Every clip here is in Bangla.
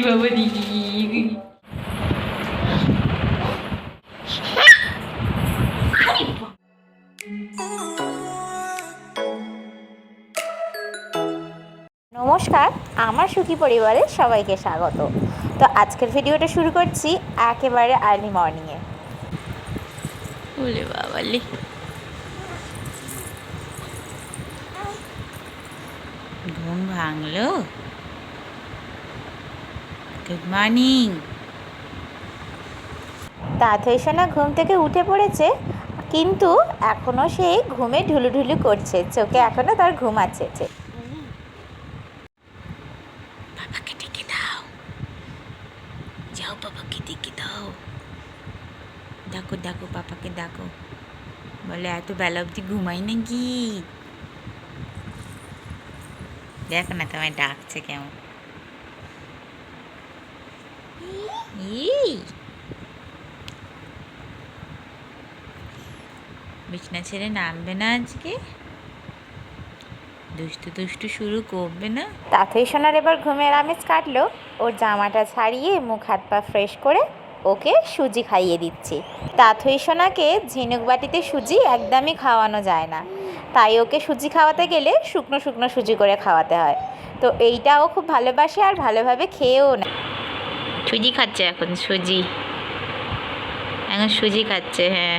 বাবা দি। নমস্কার, আমার সুখী পরিবারে সবাইকে স্বাগত। তো আজকের ভিডিওটা শুরু করছি একেবারে আর্লি মর্নিংয়ে। ওলে বাবালে, ঘুম ভাঙলো? Good morning. তাঁতই সোনা ঘুম থেকে উঠে পড়েছে, কিন্তু এখনও সে ঘুমে ঢুলুঢুলু করছে, চোখে এখনও তার ঘুম আছে। বাবাকে ডেকে দাও, যাও বাবাকে ডেকে দাও। ডাকো ডাকো, পাপাকে ডাকো, বলে এত বেলা অবধি ঘুমাই নাকি। দেখো না তোমায় ডাকছে কেমন। বিছনা ছেড়ে নামবে না আজকে? দুষ্টু দুষ্টু শুরু করবে না? তাঁতই সোনার এবার ঘুমের আমেজ কাটলো। ওর জামাটা ছাড়িয়ে মুখ হাত পা ফ্রেশ করে ওকে সুজি খাইয়ে দিচ্ছি। তাঁতই সোনাকে ঝিনুক বাটিতে সুজি একদমই খাওয়ানো যায় না, তাই ওকে সুজি খাওয়াতে গেলে শুকনো শুকনো সুজি করে খাওয়াতে হয়। তো এইটা ও খুব ভালোবাসে আর ভালোভাবে খেয়েও না। সুজি খাচ্ছে এখন, সুজি এখন সুজি খাচ্ছে। হ্যাঁ,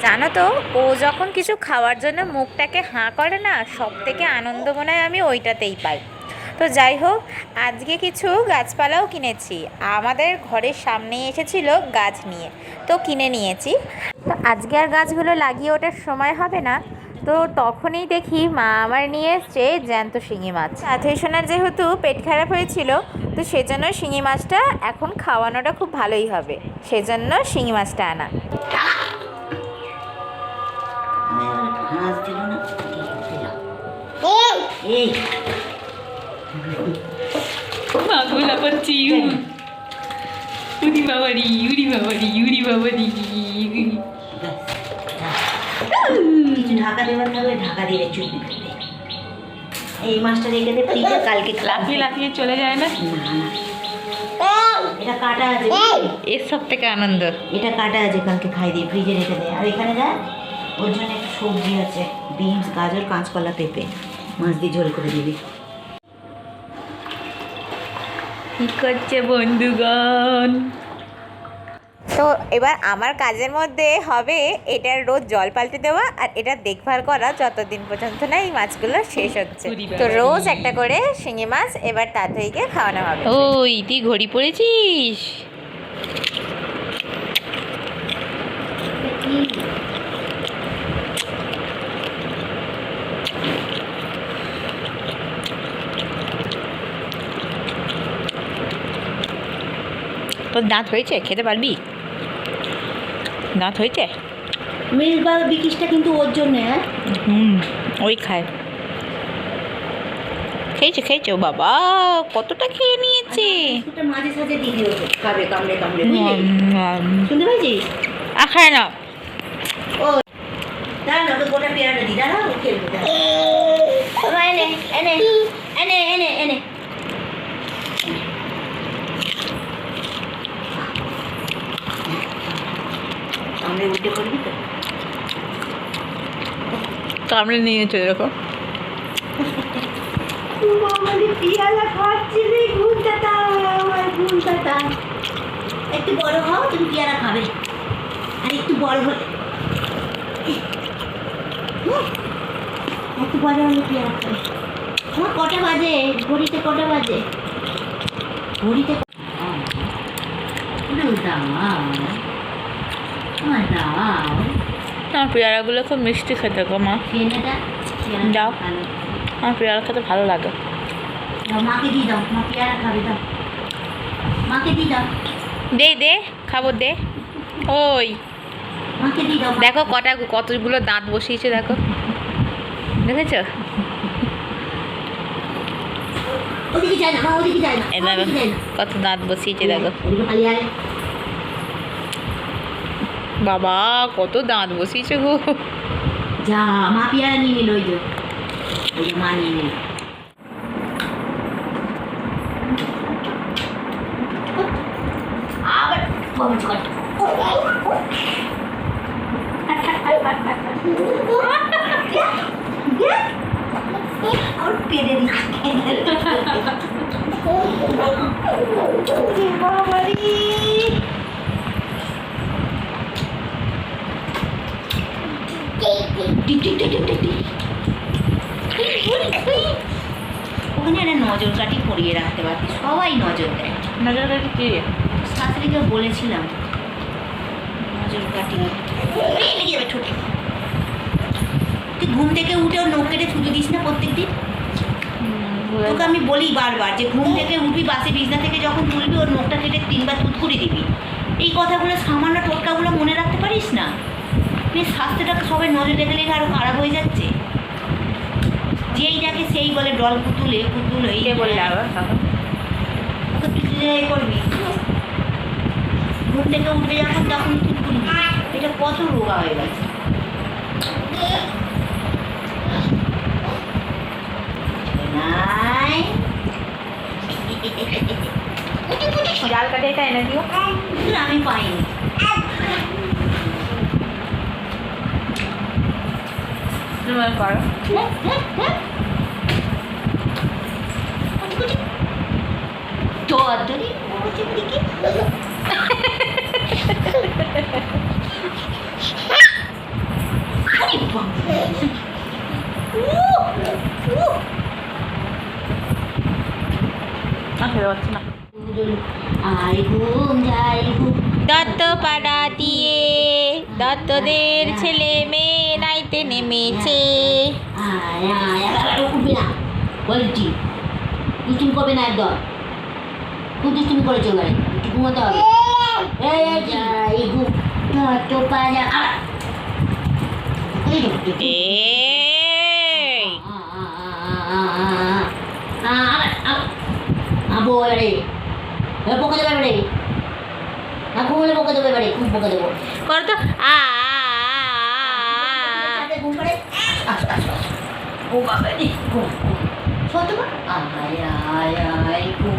জানো তো, ও যখন কিছু খাওয়ার জন্য মুখটাকে হাঁ করে না, সব থেকে আনন্দ মনে হয় আমি ওইটাতেই পাই। তো যাই হোক, আজকে কিছু গাছপালাও কিনেছি। আমাদের ঘরের সামনেই এসেছিল গাছ নিয়ে, তো কিনে নিয়েছি। তো আজকে আর গাছগুলো লাগিয়ে ওঠার সময় হবে না, তো তখনই দেখি মা আমার নিয়ে এসছে জ্যান্ত শিঙি মাছ। তাঁতই সোনার যেহেতু পেট খারাপ হয়েছিল, তো সেজন্য শিঙি মাছটা এখন খাওয়ানোটা খুব ভালোই হবে, সেজন্য শিঙি মাছটা আনা। ঘাস দিল না, এই পাগলা পাচ্ছি। উরি বাবারি, উরি বাবারি, উরি বাবারি। কিছু ঢাকা দেওয়ার থাকলে ঢাকা দিয়ে চুপি দেবে। এই মাছটা রেখে দে ফ্রিজে, কালকে লাফিয়ে লাফিয়ে চলে যায় না? এটা কাটা আছে, এর সব থেকে আনন্দ। এটা কাটা আছে, কালকে খাই দিয়ে ফ্রিজে রেখে দে। আর এখানে দেখ, ওর জন্য একটা সবজি আছে, বিনস, গাজর, কাঁচকলা, পেঁপে, মাছ দিয়ে ঝোল করে দিবি। কি করছে বন্ধুগণ? তো এবার আমার কাজের মধ্যে হবে এটার রোজ জল পাল্টে দেওয়া আর এটা দেখভাল করা, যতদিন পর্যন্ত না এই মাছগুলো শেষ হচ্ছে। তো রোজ একটা করে শিঙি মাছ এবার তাঁতইকে খাওয়ানো হবে। ওই তুই ঘড়ি পড়েছিস? তোর দাঁত হয়েছে? খেতে পারবি? দাঁত হয়েছে? মিল্ক বা বিকিসটা কিন্তু ওর জন্য। হ্যাঁ, ওই খায়। খেয়েছে খেয়েছে, ও বাবা কতটা খেয়ে নিয়েছে। ওটা মাঝে সাঝে দিয়ে দিও, খাবে কামড়ে কামড়ে, শুনতে পাইছিস? খায় না। ও দাঁড়া না, ওকে গোটা পেয়ারাটা দি, দাঁড়া, ও খেলবে। এনে এনে এনে এনে এনে কামড়ে উল্টে করবি তো? কামড়ে নিয়েছে দেখো। পিয়ালা খাচ্ছি রে, ঘুমটাটা আমার ঘুমটাটা। একটু বড় হও, তুমি পিয়ারা খাবে। আর একটু বড় হলে, একটু বড় হলে পিয়ারা খাবে। আমার কটা বাজে? ঘড়িতে কটা বাজে? ঘড়িতে আমার পেয়ারাগুলো খুব মিষ্টি খেতে গো মা। যাও, আমার পেয়ারা খেতে ভালো লাগে। মাকে দিয়ে দাও, মা পেয়ারা খাবে, দাও মাকে দিয়ে দাও। দে দে, খাবো দে। ওই মাকে দিয়ে দাও। দেখো কতগুলো দাঁত বসিয়েছে, দেখো, দেখেছো? ওদিকে যায় না, মা ওদিকে যায় না, এই দেখো কত দাঁত বসিয়েছে, দেখো। খালি আয়। বাবা কত দাঁত বসিয়েছে গো। যা, মা পেয়ারা নিয়ে নিল, ওই যে মা নিয়ে নিল। আর পেড়ে দিচ্ছে বাবারি। ওখানে একটা নজর কাঠি পরিয়ে রাখতে পারতি, সবাই নজর দেয়। নজর কাঠি কি? শাশুড়িকে বলেছিলাম নজর কাঠি লেগে যাবে ঠোঁটে। তুই ঘুম থেকে উঠে ওর নখ কেটে ছুঁচো দিস না প্রত্যেকদিন? তোকে আমি বলি বারবার যে ঘুম থেকে উঠবি, বাসে বিছনা থেকে যখন তুলবি ওর নখটা কেটে 3 বার তুত করে দিবি। এই কথাগুলো সামান্য টোটকাগুলো মনে রাখতে পারিস না? তুই স্বাস্থ্যটাকে সবাই নজর রেখে রেখে আরও খারাপ হয়ে যাচ্ছে। যেই ডাকে সেই বলে ডল পুতুলে পুতুল, এই বললে আবার ওকে তুই করবি। ঘুম থেকে উঠবে যখন তখন তুই তুলবি। এটা কত রোগা হয়ে গেছে। নাই জাল কাঠি এটা এনে দিও। আমি পাইনি। তুমি করো। দরদরি বলছে দিকে আই ঘুম যাই ঘুম। দত্তপাড়া দিয়ে দত্তদের ছেলে মেয়ে নাইতে নেমেছে। আয় আয় আয় উঠবি না বলছি, দুষ্টুমি করবে না একদম। খুব দুষ্টুমি করেছো এবারে, একটু ঘুমাতে হবে। এই যাই ঘুম তো পাড়া এই আবো এবারে বকে দেবে এবারে, ঘুমলে বকে দেবে এবারে, খুব বকে দেবো। করো তো ঘুম পাড়ে ও বাবা রে ঘুম সত্য আয় আয় আয় ঘুম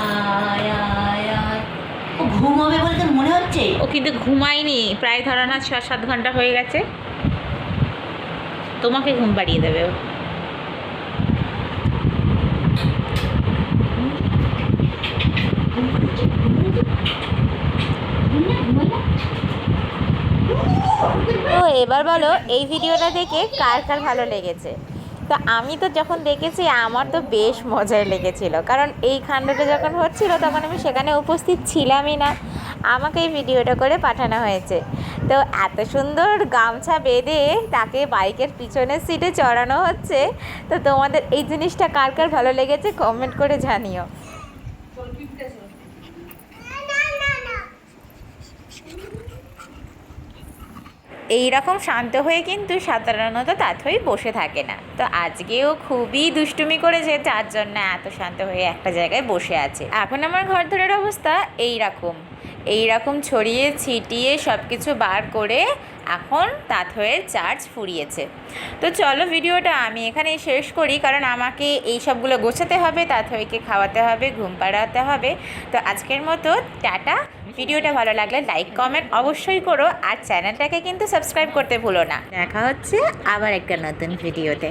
আয় আয় আয়। ও ঘুম হবে বলে তোর মনে হচ্ছে? ও কিন্তু ঘুমায়নি, প্রায় ধরো না 6-7 ঘন্টা হয়ে গেছে। তোমাকে ঘুম পাড়িয়ে দেবে ও। তো এবার বলো এই ভিডিওটা দেখে কার কার ভালো লেগেছে। তো আমি তো যখন দেখেছি আমার তো বেশ মজাই লেগেছিল, কারণ এই কাণ্ডটা যখন হচ্ছিল তখন আমি সেখানে উপস্থিত ছিলামই না, আমাকে এই ভিডিওটা করে পাঠানো হয়েছে। তো এত সুন্দর গামছা বেঁধে তাকে বাইকের পিছনের সিটে চড়ানো হচ্ছে। তো তোমাদের এই জিনিসটা কার কার ভালো লেগেছে কমেন্ট করে জানিও। এই রকম শান্ত হয়ে কিন্তু সাধারণত তাথই বসে থাকে না। তো আজকেও খুবই দুষ্টুমি করেছে, যার জন্য এত শান্ত হয়ে একটা জায়গায় বসে আছে। এখন আমার ঘরদোরের অবস্থা এইরকম ছড়িয়ে ছিটিয়ে সব কিছু বার করে এখন তাথয়ের চার্জ ফুরিয়েছে। তো চলো ভিডিওটা আমি এখানেই শেষ করি, কারণ আমাকে এই সবগুলো গোছাতে হবে, তাথইকে খাওয়াতে হবে, ঘুম পাড়াতে হবে। তো আজকের মতো টাটা। ভিডিওটা ভালো লাগলে লাইক কমেন্ট অবশ্যই করো, আর চ্যানেলটাকে কিন্তু সাবস্ক্রাইব করতে ভুলো না। দেখা হচ্ছে আবার একটা নতুন ভিডিওতে।